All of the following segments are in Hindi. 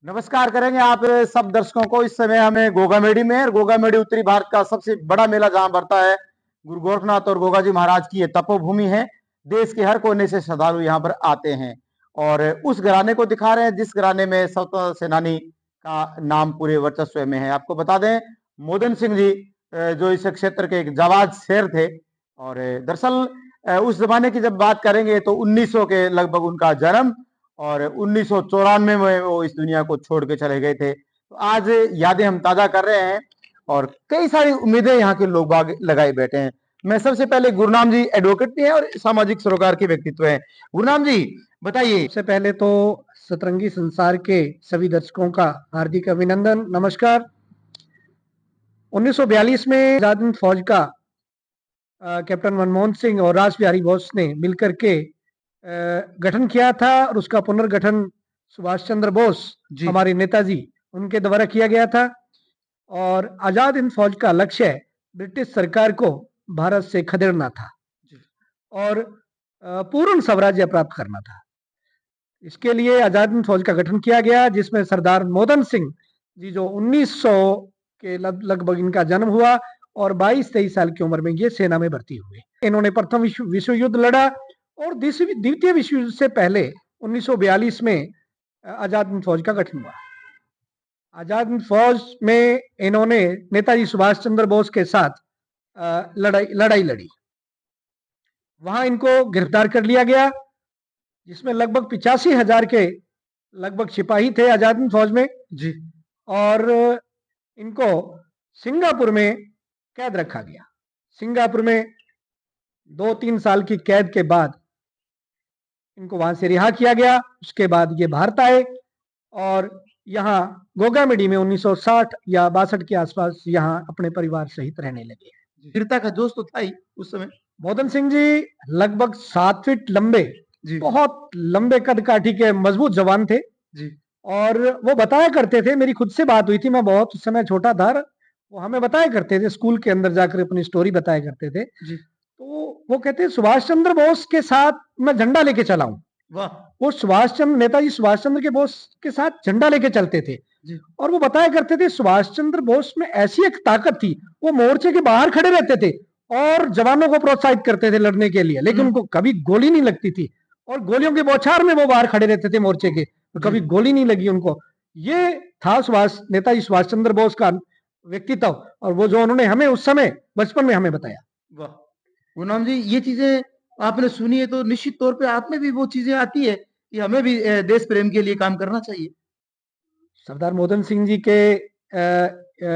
नमस्कार करेंगे आप सब दर्शकों को। इस समय हमें गोगामेडी में, और गोगामेडी उत्तरी भारत का सबसे बड़ा मेला जहां बढ़ता है। गुरु गोरखनाथ और गोगा जी महाराज की ये तपोभूमि है। देश के हर कोने से श्रद्धालु यहाँ पर आते हैं और उस घराने को दिखा रहे हैं जिस घराने में स्वतंत्रता सेनानी का नाम पूरे वर्चस्व में है। आपको बता दें, मोदन सिंह जी जो इस क्षेत्र के एक जाबाज शेर थे। और दरअसल उस जमाने की जब बात करेंगे तो 1900 के लगभग उनका जन्म, और 1994 में वो इस दुनिया को छोड़ के चले गए थे। तो आज यादें हम ताजा कर रहे हैं और कई सारी उम्मीदें यहाँ के लोग बाग लगाए बैठे हैं। मैं सबसे पहले, गुरनाम जी एडवोकेट भी हैं और सामाजिक सरोकार के व्यक्तित्व हैं। गुरनाम जी बताइए। सबसे पहले तो सतरंगी संसार के सभी दर्शकों का हार्दिक अभिनंदन, नमस्कार। 1942 में आजाद हिंद फौज का कैप्टन मनमोहन सिंह और रास बिहारी बोस ने मिलकर के गठन किया था और उसका पुनर्गठन सुभाष चंद्र बोस, हमारे नेताजी, उनके द्वारा किया गया था। और आजाद हिंद फौज का लक्ष्य ब्रिटिश सरकार को भारत से खदेड़ना था और पूर्ण स्वराज्य प्राप्त करना था। इसके लिए आजाद हिंद फौज का गठन किया गया, जिसमें सरदार मोदन सिंह जी, जो 1900 के लगभग इनका जन्म हुआ और 22-23 साल की उम्र में ये सेना में भर्ती हुए। इन्होंने प्रथम विश्व युद्ध लड़ा और द्वितीय विश्व युद्ध से पहले 1942 में आजाद हिंद फौज का गठन हुआ। आजाद हिंद फौज में इन्होंने नेताजी सुभाष चंद्र बोस के साथ लड़ाई लड़ी। वहां इनको गिरफ्तार कर लिया गया, जिसमें लगभग 85,000 के लगभग सिपाही थे आजाद हिंद फौज में जी। और इनको सिंगापुर में कैद रखा गया। सिंगापुर में 2-3 साल की कैद के बाद इनको वहां से रिहा किया गया। उसके बाद ये भारत आए और यहाँ गोगामेडी में 1960 या 62 के आसपास यहाँ अपने परिवार सहित रहने लगे। वीरता का जोश तो था ही उस समय। मोदन सिंह जी लगभग 7 फीट लंबे, बहुत लंबे कद काठी के मजबूत जवान थे जी। और वो बताया करते थे, मेरी खुद से बात हुई थी, मैं बहुत उस समय छोटा था, वो हमें बताया करते थे, स्कूल के अंदर जाकर अपनी स्टोरी बताया करते थे जी। तो वो कहते सुभाष चंद्र बोस के साथ मैं झंडा लेके चला हूं। वाह। वो नेताजी सुभाष चंद्र के बोस के साथ झंडा लेके चलते थे जी। और वो बताया करते थे सुभाष चंद्र बोस में ऐसी एक ताकत थी, वो मोर्चे के बाहर खड़े रहते थे और जवानों को प्रोत्साहित करते थे लड़ने के लिए, लेकिन उनको कभी गोली नहीं लगती थी और गोलियों के बौछार में वो बाहर खड़े रहते थे मोर्चे के, तो कभी गोली नहीं लगी उनको। ये था नेताजी सुभाष चंद्र बोस का व्यक्तित्व, और वो जो उन्होंने हमें उस समय बचपन में हमें बताया। वाह गुरनाम जी, ये चीजें आपने सुनी है तो निश्चित तौर पे आप में भी वो चीजें आती है कि हमें भी देश प्रेम के लिए काम करना चाहिए। सरदार मोदन सिंह जी के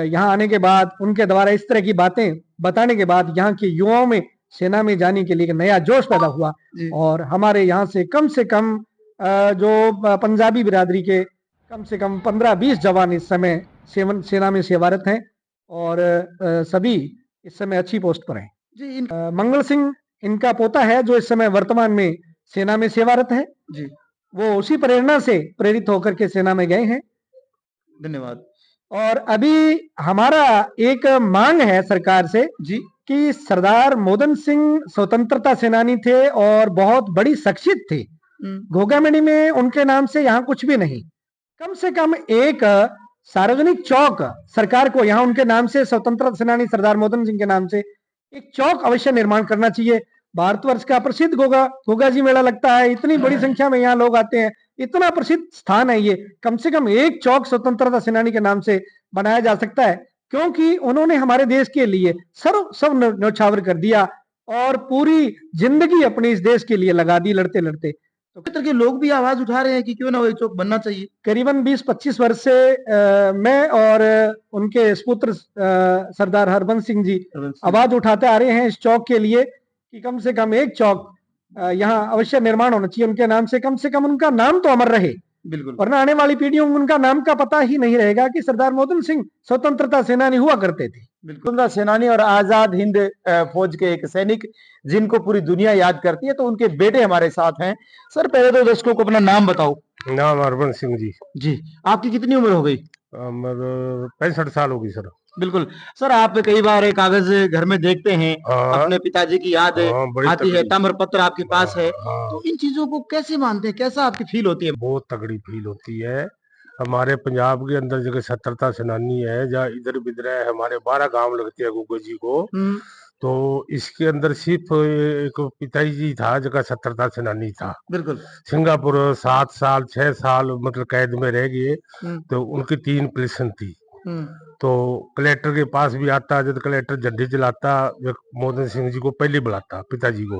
यहाँ आने के बाद, उनके द्वारा इस तरह की बातें बताने के बाद यहाँ के युवाओं में सेना में जाने के लिए एक नया जोश पैदा हुआ। और हमारे यहाँ से कम जो पंजाबी बिरादरी के कम से कम 15-20 जवान इस समय सेना में सेवारत हैं और सभी इस समय अच्छी पोस्ट पर हैं जी। मंगल सिंह इनका पोता है जो इस समय वर्तमान में सेना में सेवारत है जी। वो उसी प्रेरणा से प्रेरित होकर के सेना में गए हैं। धन्यवाद। और अभी हमारा एक मांग है सरकार से जी कि सरदार मोदन सिंह स्वतंत्रता सेनानी थे और बहुत बड़ी शख्सियत थे। गोगामेडी में उनके नाम से यहाँ कुछ भी नहीं, कम से कम एक सार्वजनिक चौक सरकार को यहाँ उनके नाम से, स्वतंत्रता सेनानी सरदार मोदन सिंह के नाम से एक चौक अवश्य निर्माण करना चाहिए। भारतवर्ष का प्रसिद्ध गोगा जी मेला लगता है, इतनी बड़ी संख्या में यहाँ लोग आते हैं, इतना प्रसिद्ध स्थान है ये, कम से कम एक चौक स्वतंत्रता सेनानी के नाम से बनाया जा सकता है, क्योंकि उन्होंने हमारे देश के लिए सब न्यौछावर कर दिया और पूरी जिंदगी अपनी इस देश के लिए लगा दी लड़ते लड़ते। तो क्षेत्र के लोग भी आवाज उठा रहे हैं कि क्यों ना वो चौक बनना चाहिए। करीबन 20-25 वर्ष से मैं और उनके सुपुत्र सरदार हरबंस सिंह जी आवाज उठाते आ रहे हैं इस चौक के लिए कि कम से कम एक चौक यहाँ अवश्य निर्माण होना चाहिए उनके नाम से कम उनका नाम तो अमर रहे। बिल्कुल, वरना आने वाली पीढ़ियों को उनका नाम का पता ही नहीं रहेगा कि सरदार मोदन सिंह स्वतंत्रता सेनानी हुआ करते थे। बिल्कुल, सेनानी और आजाद हिंद फौज के एक सैनिक जिनको पूरी दुनिया याद करती है, तो उनके बेटे हमारे साथ हैं। सर पहले तो दर्शकों को अपना नाम बताओ। नाम हरबंस सिंह जी। जी, आपकी कितनी उम्र हो गई? 65 साल होगी सर। बिल्कुल सर, आप कई बार एक कागज घर में देखते हैं, अपने पिताजी की याद आती है, ताम्रपत्र आपके पास है, तो इन चीजों को कैसे मानते हैं, कैसा आपकी फील होती है? बहुत तगड़ी फील होती है। हमारे पंजाब के अंदर जगह सतर्कता सेनानी है, जहाँ इधर बिधर है हमारे 12 गांव लगते हैं गुग्गू जी को। तो इसके अंदर सिर्फ एक पिताजी जी था जगह सतर्कता सेनानी था। बिल्कुल। सिंगापुर 7 साल 6 साल मतलब कैद में रह गए। तो उनकी 3 पिल्सन थी। तो कलेक्टर के पास भी आता, जब कलेक्टर झंडी चलाता, मोहन सिंह जी को पहले बुलाता पिताजी को।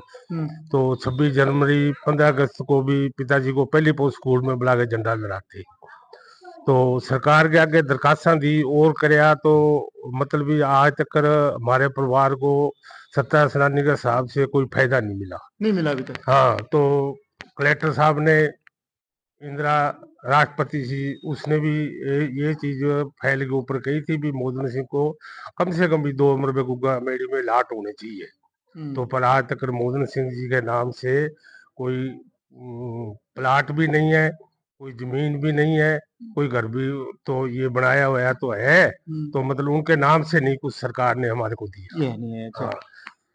तो 26 जनवरी 15 अगस्त को भी पिताजी को पहले पोस्ट स्कूल में बुला के झंडा लहराते। तो सरकार के आगे दरखास्तां दी और करया, तो मतलब भी आज तक हमारे परिवार को सत्ता सेनानी के हिसाब से कोई फायदा नहीं मिला अभी तक। हाँ, तो कलेक्टर साहब ने इंदिरा राष्ट्रपति जी, उसने भी ये चीज फाइल के ऊपर कही थी भी मोहन सिंह को कम से कम भी 2 उम्र में गुग्गा मेड़ी में लाट होने चाहिए। तो पर आज तक मोहन सिंह जी के नाम से कोई प्लाट भी नहीं है, कोई जमीन भी नहीं है, कोई घर भी तो ये बनाया हुआ तो है, तो मतलब उनके नाम से नहीं कुछ सरकार ने हमारे को दिया। ये नहीं है। अच्छा। हाँ,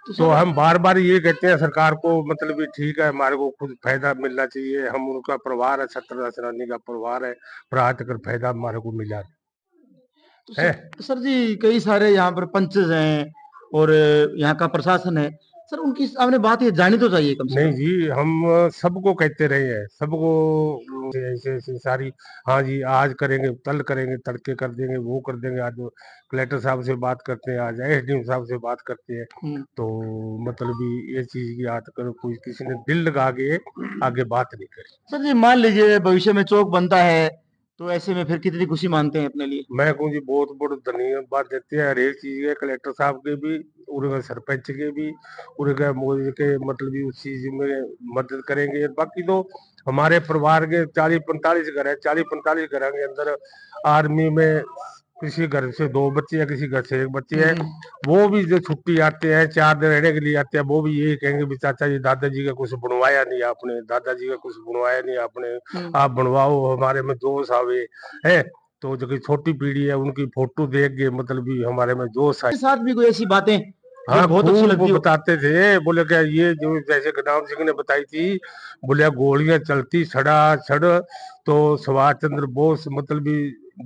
तो हम बार बार ये कहते हैं सरकार को, मतलब भी ठीक है हमारे को खुद फायदा मिलना चाहिए, हम उनका परिवार है, सत्ता सेनानी का परिवार है, पर आज तक फायदा हमारे को मिला तो सर जी कई सारे यहाँ पर पंचेज हैं और यहाँ का प्रशासन है, सर उनकी आपने बात ये जानी तो चाहिए कम से नहीं कम। जी, हम सबको कहते रहे हैं, सबको ऐसे ऐसे सारी, हाँ जी आज करेंगे, कल करेंगे, तड़के कर देंगे, वो कर देंगे, आज कलेक्टर साहब से बात करते हैं, आज एसडीएम साहब से बात करते हैं। तो मतलब भी ये चीज की आज तक कोई किसी ने दिल लगा के आगे बात नहीं करी। सर जी मान लीजिए भविष्य में चौक बनता है, तो ऐसे में फिर कितनी खुशी मानते हैं अपने लिए? मैं कहूँ जी बहुत बड़ा धन्यवाद देते हैं हर एक चीज के, कलेक्टर साहब के भी, उनके सरपंच के भी, उनके मोदी के, मतलब भी उस चीज में मदद करेंगे। बाकी तो हमारे परिवार के 40-45 घर है, 40-45 घर के अंदर आर्मी में किसी घर से 2 बच्चे है, किसी घर से 1 बच्चे है। वो भी जो छुट्टी आते हैं 4 दिन रहने के लिए आते हैं, वो भी यही कहेंगे भी चाचा जी दादाजी का कुछ बनवाया नहीं आपने, दादाजी का कुछ बनवाया नहीं आपने, आप बनवाओ, हमारे में जोश आवे है। तो जो छोटी पीढ़ी है उनकी फोटो देख के मतलब भी हमारे में जोश आए। साथ भी कोई ऐसी बातें हाँ, बहुत अच्छी खूब लगती वो हो। बताते थे, बोले क्या ये जो जैसे गदाम सिंह ने बताई थी, बोले गोलियां चलती छड़ा छड़, तो सुभाष चंद्र बोस मतलब भी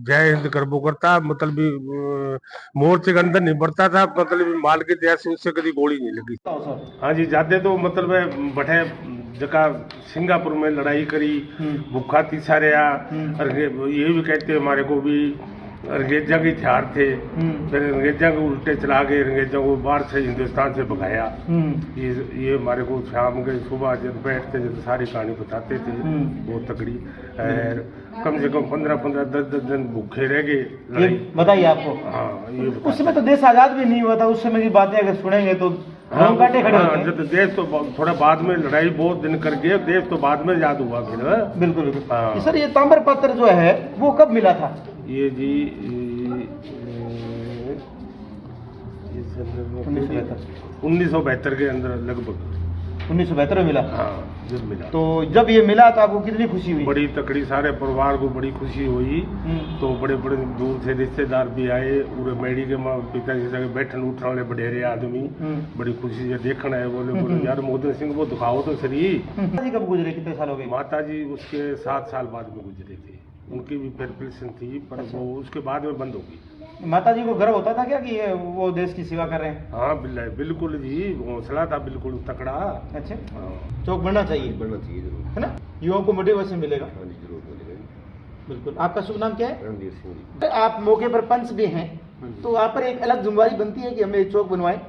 जय हिंद करबो करता, मतलब भी मोर्चे के अंदर नहीं बढ़ता था, मतलब भी माल के दया से उससे कभी गोली नहीं लगी। हाँ जी, जाते तो मतलब बैठे जगह सिंगापुर में लड़ाई करी, भूखा तीसारिया, ये भी कहते हमारे को भी अंग्रेजा के हथियार थे, फिर अंग्रेजा को उल्टे चला के अंग्रेजों को बाहर से हिंदुस्तान से भगाया। ये हमारे को शाम के सुबह जब बैठते जब सारी कहानी बताते थे, बहुत तकड़ी। कम से कम 15-15 10-10 दिन भूखे रह गए लड़ाई। बताइए आपको। हाँ, ये उस समय तो देश आजाद भी नहीं हुआ था, उस समय की बातें अगर सुनेंगे तो कांटे खड़े होते हैं। जब देश तो थोड़ा बाद में लड़ाई बहुत दिन कर गए, देश तो बाद में याद हुआ फिर। बिल्कुल। सर ये ताम्र पत्र जो है वो कब मिला था? ये जी 1972 के अंदर लगभग 1972 में मिला। हाँ, जब मिला। तो जब ये मिला तो आपको कितनी खुशी हुई? बड़ी तकड़ी, सारे परिवार को बड़ी खुशी हुई। तो बड़े बड़े दूर से रिश्तेदार भी आए, पूरे मेड़ी के पिताजी से बैठन उठने वाले बडेरे आदमी बड़ी खुशी से देखना है। बोले यार मोहन सिंह को दिखाओ तो सही। जी कब गुजरे, कितने साल हो गए? माता जी उसके 7 साल बाद में गुजरे थे, उनकी भी फिर पेंशन थी, पर वो उसके बाद में बंद हो गई। माता जी को गर्व होता था क्या कि वो देश की सेवा कर रहे हैं? हाँ बिल्कुल जी, हौसला था बिल्कुल तकड़ा। अच्छा। चौक बनना चाहिए जरूर, है ना? युवाओं को मोटिवेशन मिलेगा। हाँ जी, जरूर मिलेगा। बिल्कुल। आपका शुभ नाम क्या है? रणधीर सिंह जी। आप मौके पर पंच भी हैं, तो आप पर एक अलग जिम्मेवारी बनती है कि हमें एक चौक बनवाएं।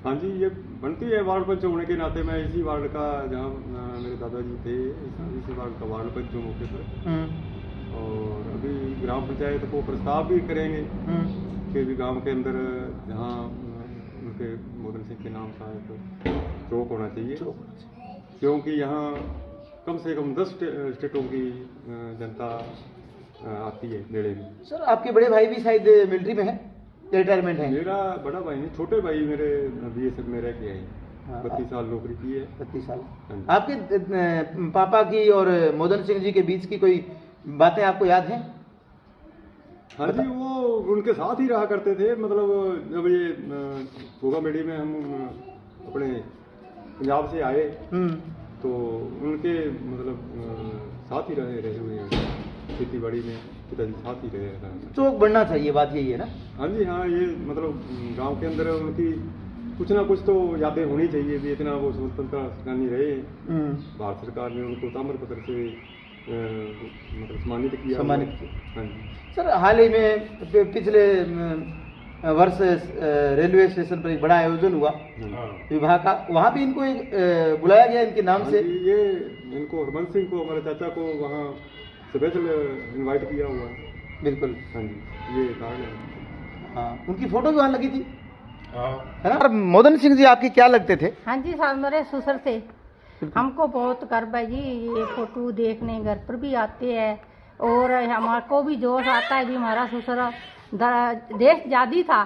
हाँ जी, ये बनती है। वार्ड पंच होने के नाते मैं इसी वार्ड का, जहाँ मेरे दादाजी थे, इसी वार्ड का वार्ड पंच हूँ मौके पर। और अभी ग्राम पंचायत को प्रस्ताव भी करेंगे कि भी गांव के अंदर जहाँ उनके मोहन सिंह के नाम का एक चौक होना चाहिए, क्योंकि यहाँ कम से कम 10 स्टेटों की जनता आती है मेले में। सर आपके बड़े भाई भी शायद मिलिट्री में है, रिटायरमेंट है? मेरा बड़ा भाई नहीं, छोटे भाई मेरे बीएसएफ में रह के आए, 32 साल नौकरी की है। 32 साल। आपके पापा की और मोहन सिंह जी के बीच की कोई बातें आपको याद हैं? हाँ जी, वो उनके साथ ही रहा करते थे। मतलब जब ये गोगा मेड़ी में हम अपने पंजाब से आए, तो उनके मतलब साथ ही रहे हुए हैं। खेती बाड़ी में पिताजी साथ ही रहे हैं। चौक बढ़ना चाहिए, बात यही है ना? हाँ जी हाँ, ये मतलब गांव के अंदर उनकी कुछ ना कुछ तो यादें होनी चाहिए भी, इतना वो स्वतंत्रता सेनानी रहे। भारत सरकार ने उनको ताम्रपत्र से मतलब सम्मानित किया। हाँ जी सर, हाल ही में पिछले वर्ष रेलवे स्टेशन पर एक बड़ा आयोजन हुआ विवाह का, वहाँ भी इनको एक बुलाया गया इनके नाम से। ये इनको हरबंस सिंह को, हमारे चाचा को वहाँ स्पेशल इनवाइट किया हुआ है। बिल्कुल। हाँ जी, ये कारण है। हाँ, उनकी फोटो भी वहाँ लगी थी, है ना? मोदन सिंह जी आपके क्या लगते थे? हाँ जी साहब, मेरे ससुर थे। हमको बहुत गर्व है जी, ये फोटो देखने घर पर भी आते हैं और हमारे को भी जोश आता है भी हमारा ससुर देश आजादी था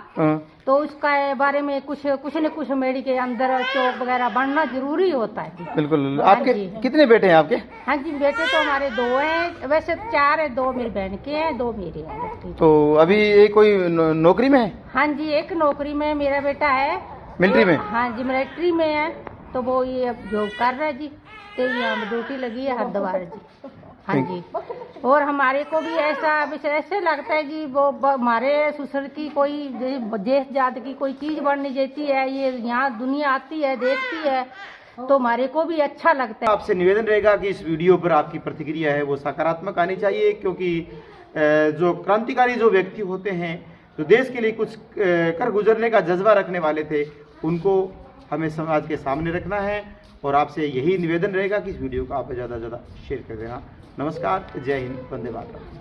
तो उसका बारे में कुछ न कुछ मेरी के अंदर चौक वगैरह बनना जरूरी होता है जी। बिल्कुल। हाँ आपके जी। कितने बेटे हैं आपके? हाँ जी, बेटे तो हमारे 2 हैं, वैसे 4 है, 2 मेरी बहन के हैं, 2 मेरे हैं। तो अभी ये कोई नौकरी में है? हाँ जी, एक नौकरी में मेरा बेटा है, मिलिट्री में? हाँ जी, मिलिट्री में है, तो वो ये अब जॉब कर रहा है जी, तो यहाँ ड्यूटी लगी है हरिद्वार जी। हाँ जी, और हमारे को भी ऐसे लगता है जी, वो हमारे ससुर की कोई देश जात की कोई चीज बननी जाती है, ये यहाँ दुनिया आती है देखती है तो हमारे को भी अच्छा लगता है। आपसे निवेदन रहेगा कि इस वीडियो पर आपकी प्रतिक्रिया है वो सकारात्मक आनी चाहिए, क्योंकि जो क्रांतिकारी जो व्यक्ति होते हैं, जो देश के लिए कुछ कर गुजरने का जज्बा रखने वाले थे, उनको हमें समाज के सामने रखना है। और आपसे यही निवेदन रहेगा कि इस वीडियो को आप ज़्यादा से ज़्यादा शेयर कर देना। नमस्कार, जय हिंद, वंदे मातरम।